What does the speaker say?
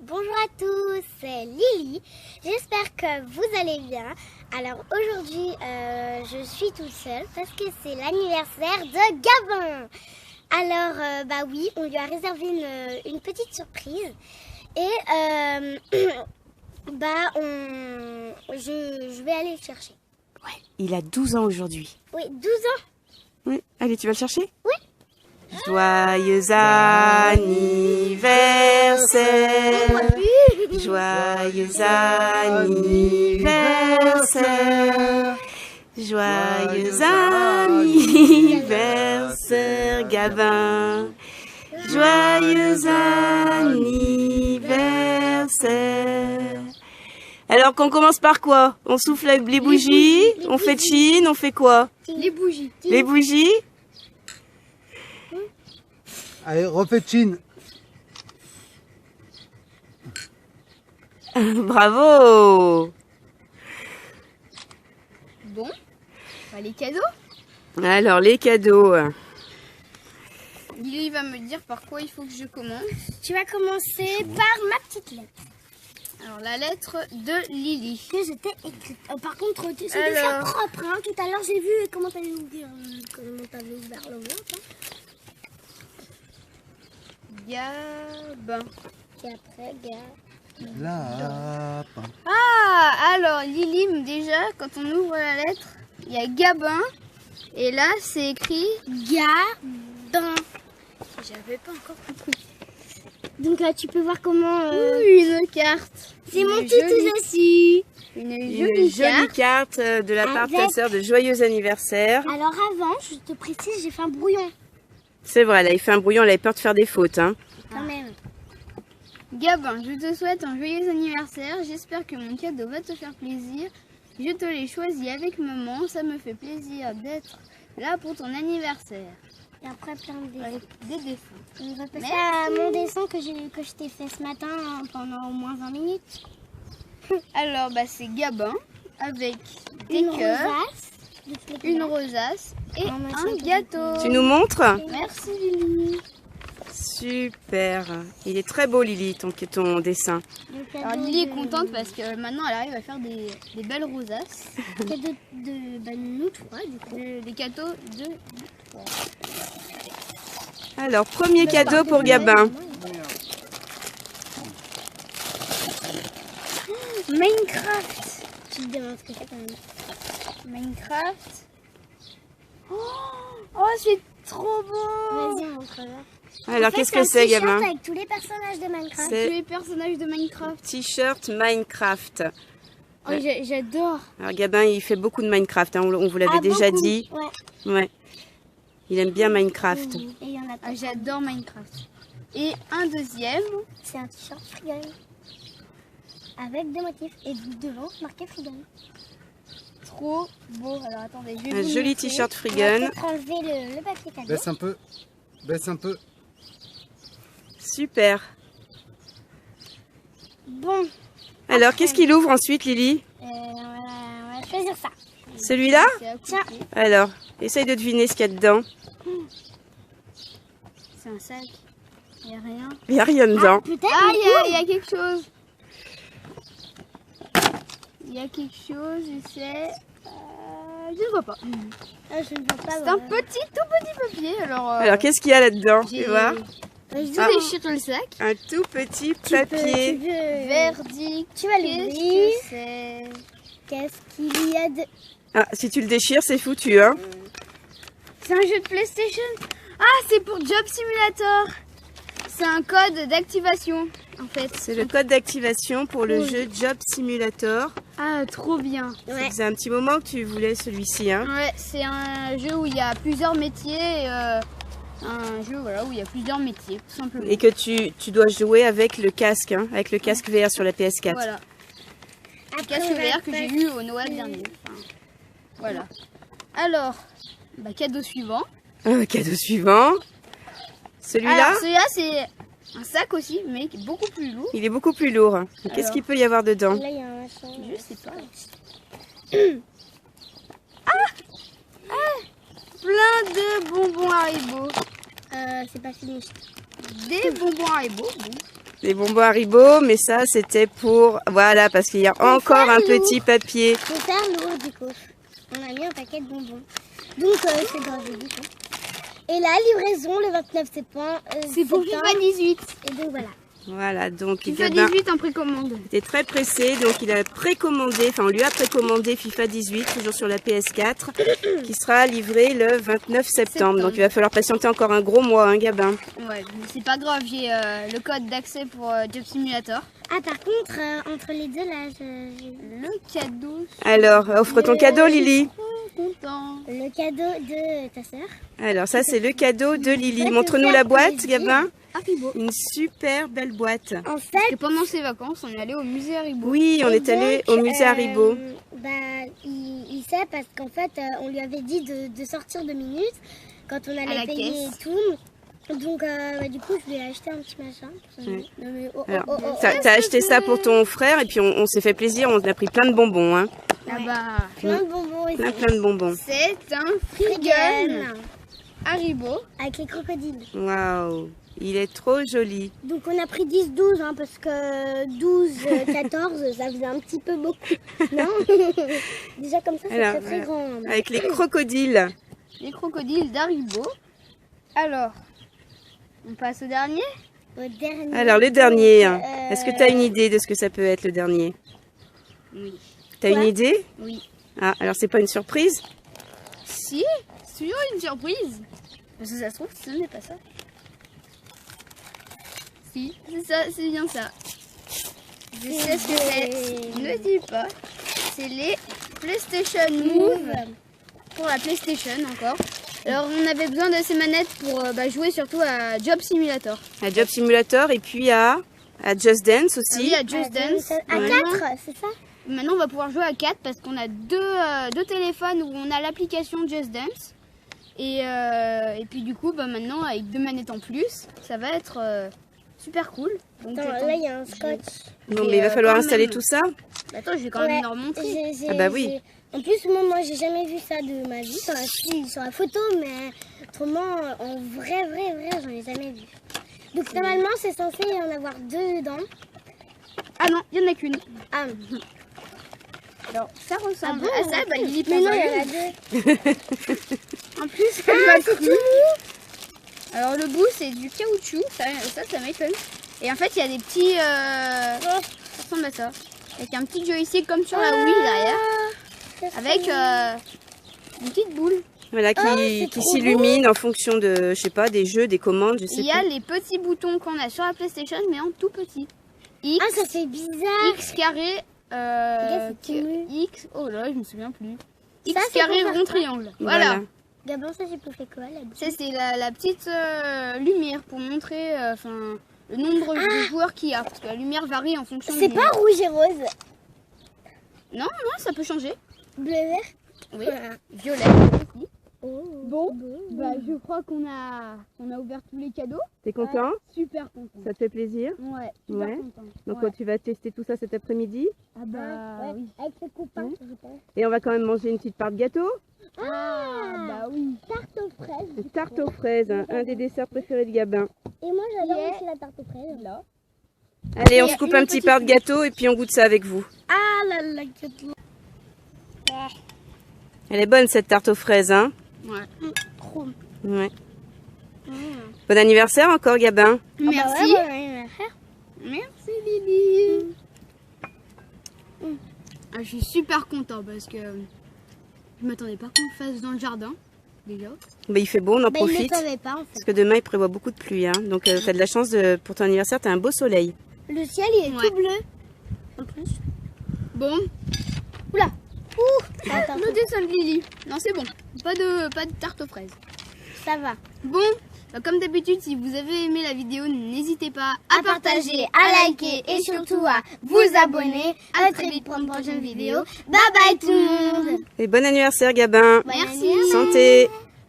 Bonjour à tous, c'est Lily. J'espère que vous allez bien. Alors aujourd'hui, je suis toute seule parce que c'est l'anniversaire de Gabin. Alors, bah oui, on lui a réservé une petite surprise. Et je vais aller le chercher. Ouais, il a 12 ans aujourd'hui. Oui, 12 ans. Oui, allez, tu vas le chercher? Oui. Joyeux anniversaire, joyeux anniversaire, joyeux anniversaire Gabin, joyeux anniversaire. Alors qu'on commence par quoi? On souffle les bougies, on fait chine, on fait quoi? Les bougies. Les bougies? Allez, refais Chine. Bravo! Bon, bah, les cadeaux. Alors, les cadeaux. Lily va me dire par quoi il faut que je commence. Tu vas commencer par ma petite lettre. Alors, la lettre de Lily. Que je t'ai écrite. Par contre, c'est des Alors. faire propre. Hein. Tout à l'heure, j'ai vu comment t'avais ouvert l'enveloppe. Hein. Gabin. Et après, Lapin. Ah, alors Lily, déjà, quand on ouvre la lettre, il y a Gabin. Et là, c'est écrit Gabin. J'avais pas encore compris. Donc là, tu peux voir comment... Une carte. C'est mon Une petit jolie- aussi. Une Une jolie jolie carte. carte de la part de ta Avec- sœur de joyeux anniversaire. Alors avant, je te précise, j'ai fait un brouillon. C'est vrai, là, il fait un brouillon, elle avait peur de faire des fautes. Hein. Quand même. Gabin, je te souhaite un joyeux anniversaire. J'espère que mon cadeau va te faire plaisir. Je te l'ai choisi avec maman. Ça me fait plaisir d'être là pour ton anniversaire. Et après, plein de dessins. Avec des dessins. On va passer Merci. à mon dessin que je t'ai fait ce matin pendant au moins 20 minutes. Alors, bah, c'est Gabin avec des Une cœurs, rosace. de toutes les une couleurs. rosace et Un machin un tout gâteau. Tu nous montres? Merci Lily. Super. Il est très beau, Lily, ton dessin. Le cadeau Alors Lily est de- contente parce que maintenant elle arrive à faire des belles rosaces. Cadeau de nous trois, du coup. Les cadeaux de... Alors, premier cadeau pour Gabin. Minecraft. Tu te demandes ce que c'est quand même. Minecraft. Oh, c'est trop beau. Vas-y, montre-le. Alors, qu'est-ce que c'est, Gabin? Avec tous les personnages de Minecraft. C'est Tous les personnages de Minecraft. T-shirt Minecraft. Oh, j'adore. Alors, Gabin, il fait beaucoup de Minecraft, hein, on vous l'avait Ah, déjà beaucoup. dit. Ouais. Ouais. Il aime bien Minecraft. Et il y en a Ah, j'adore Minecraft. Et un deuxième. C'est un t-shirt Freegun. Avec des motifs. Et devant, marqué Freegun. Trop beau. Alors attendez, je vais Un vous joli montrer. t-shirt On va Freegun. peut-être enlever le papier cadeau. Baisse un peu. Baisse un peu. Super. Bon, Alors, qu'est-ce qu'il ouvre ensuite, Lily? on va choisir ça. Celui-là? C'est à côté. Tiens. Alors, essaye de deviner ce qu'il y a dedans. C'est un sac. Il n'y a rien. Il n'y a rien dedans. Peut-être. Ah, mais il y a quelque chose. Il y a quelque chose, je sais. Je ne vois pas. Ah, je ne vois pas. C'est un tout petit papier. Alors, Alors, qu'est-ce qu'il y a là-dedans? j'ai Tu vois? tout Ah. déchiré le sac. Un tout petit Tu papier. veux... Verdict. Tu vas Qu'est-ce l'ouvrir. que c'est? Qu'est-ce qu'il y a de... Ah, si tu le déchires, c'est foutu, hein? C'est un jeu de PlayStation. Ah, c'est pour Job Simulator. C'est un code d'activation, en fait. C'est le code d'activation pour le jeu Job Simulator. Ah, trop bien. Ça faisait un petit moment que tu voulais celui-ci, hein? Ouais, c'est un jeu où il y a plusieurs métiers. Un jeu voilà, où il y a plusieurs métiers, tout simplement. Et que tu dois jouer avec le casque, hein? Avec le casque VR sur la PS4. Voilà. Le Après, casque on va VR que j'ai passer- eu au Noël dernier. Enfin, voilà. Alors, bah, cadeau suivant. Cadeau suivant. Celui-là, Alors, celui-là, c'est un sac aussi, mais qui est beaucoup plus lourd. il est beaucoup plus lourd. Qu'est-ce Alors. qu'il peut y avoir dedans? Là, il y a un machin. Je sais pas. Plein de bonbons Haribo. C'est pas fini. Des bonbons Haribo. Bon. des bonbons Haribo, mais ça c'était pour... Voilà, parce qu'il y a encore un petit papier. Pour faire lourd du coup. On a mis un paquet de bonbons. Donc c'est gravé du coup. Et la livraison le 29 septembre. C'est pour FIFA 18. Et donc voilà. Voilà, donc FIFA Gabin 18 en précommande. était très pressé, donc il a précommandé, enfin on lui a précommandé FIFA 18, toujours sur la PS4, qui sera livré le 29 septembre. Donc il va falloir patienter encore un gros mois, hein Gabin. Ouais, mais c'est pas grave, j'ai le code d'accès pour Job Simulator. Ah par contre, entre les deux là, Le cadeau. Alors, offre ton cadeau Lily. Content. le cadeau de ta sœur. Alors ça c'est le cadeau de Lily. Montre-nous la boîte Gabin. Haribo. Une super belle boîte. En Parce fait, que pendant ses vacances, on est allé au musée Haribo. Oui, on est allé au musée Haribo. Il sait parce qu'en fait, on lui avait dit de sortir 2 minutes quand on À la allait payer caisse. et tout. Donc, du coup, je lui ai acheté un petit machin. Ouais. Non, mais, Alors, t'as acheté ça pour ton frère et puis on s'est fait plaisir, on a pris plein de bonbons. Hein. Ah bah, plein de bonbons aussi. Plein de bonbons. c'est un free Gun. gun Haribo. Avec les crocodiles. Waouh, il est trop joli. Donc, on a pris 10-12 hein, parce que 12-14, ça faisait un petit peu beaucoup. Non. Déjà, comme ça, c'est Alors, très très grand. Avec les crocodiles. Les crocodiles d'Haribo. Alors, on passe au dernier. Au dernier. Alors le dernier, Donc, est-ce que tu as une idée de ce que ça peut être le dernier? Oui. T'as une Quoi idée? Oui. Ah, alors c'est pas une surprise? Si, c'est toujours une surprise. Parce que ça se trouve, ce n'est pas ça. Si, c'est ça, c'est bien ça. Je sais ce que c'est. Ne dis pas. C'est les PlayStation Move. Pour la PlayStation encore. Alors on avait besoin de ces manettes pour jouer surtout à Job Simulator. À Job Simulator et puis à Just Dance aussi. Oui, à Just Dance. À Ouais. 4, c'est ça? Maintenant on va pouvoir jouer à 4 parce qu'on a deux téléphones où on a l'application Just Dance. Et puis du coup maintenant avec 2 manettes en plus, ça va être super cool. Donc, Attends, là, il y a un scotch. Non Et, mais il va falloir quand installer même- tout ça. Attends, je vais quand même Ouais, leur montrer. j'ai- Ah bah oui. En plus, moi, j'ai jamais vu ça de ma vie. Enfin, si, sur la photo, mais autrement, en vrai, j'en ai jamais vu. Donc, normalement, c'est censé y en avoir 2 dedans. Ah non, il n'y en a qu'une. Ah, Alors ça ressemble bon, à ça, bah Lily mais non, prend il y une. en a 2. En plus, Ah, elle c'est va tout cru. mou. Alors le bout c'est du caoutchouc, ça m'étonne. Et en fait il y a des petits, ça ressemble à ça. Avec un petit joystick comme sur la Wii derrière, avec une petite boule. Voilà, c'est qui trop s'illumine en fonction de, je sais pas, des jeux, des commandes, je Et sais il y a pas. les petits boutons qu'on a sur la PlayStation mais en tout petit. X, Ah, ça fait bizarre. X carré, Regarde, c'est tout mou. X, oh là je me souviens plus. X Ça, c'est carré pour faire rond quoi triangle. Voilà. D'abord, ça, j'ai fait quoi là? Ça c'est la petite lumière pour montrer le nombre de joueurs qu'il y a. Parce que la lumière varie en fonction C'est du... pas rouge et rose. Non, ça peut changer. Bleu et vert. Oui. Voilà. Violet aussi. Oh. Bon, je crois qu'on a ouvert tous les cadeaux. T'es content? Super content. Ça te fait plaisir? Ouais, super Ouais. content. Donc Ouais. tu vas tester tout ça cet après-midi Ah bah Ouais, oui. avec les copains, je pense. et on va quand même manger une petite part de gâteau. Ah bah oui. Tarte aux fraises. Une tarte aux fraises, hein, un des desserts préférés de Gabin. Et moi, j'adore Yeah. aussi la tarte aux fraises. Là. Allez, on Et se coupe une un petit petite part de gâteau et puis on goûte ça avec vous. Ah là là, gâteau. Elle est bonne cette tarte aux fraises, hein? Ouais. Trop. Ouais. Bon anniversaire encore Gabin. Merci. Ah bah ouais, Merci Lily. Ah, je suis super content parce que je m'attendais pas qu'on le fasse dans le jardin déjà. Bah, il fait beau, on en Bah, il ne profite. savait pas en fait. Parce que demain il prévoit beaucoup de pluie, hein. Donc t'as de la chance pour ton anniversaire, t'as un beau soleil. Le ciel, il est Ouais. tout bleu. En plus. Bon, Oula. Ouh. Attends, le dessin de Lily. Non, c'est bon. Pas de tarte aux fraises. ça va. Bon, comme d'habitude, si vous avez aimé la vidéo, n'hésitez pas À partager, à liker et surtout à vous abonner. À très vite pour une prochaine vidéo. Bye bye tout le monde. Et bon anniversaire Gabin. Merci. Santé.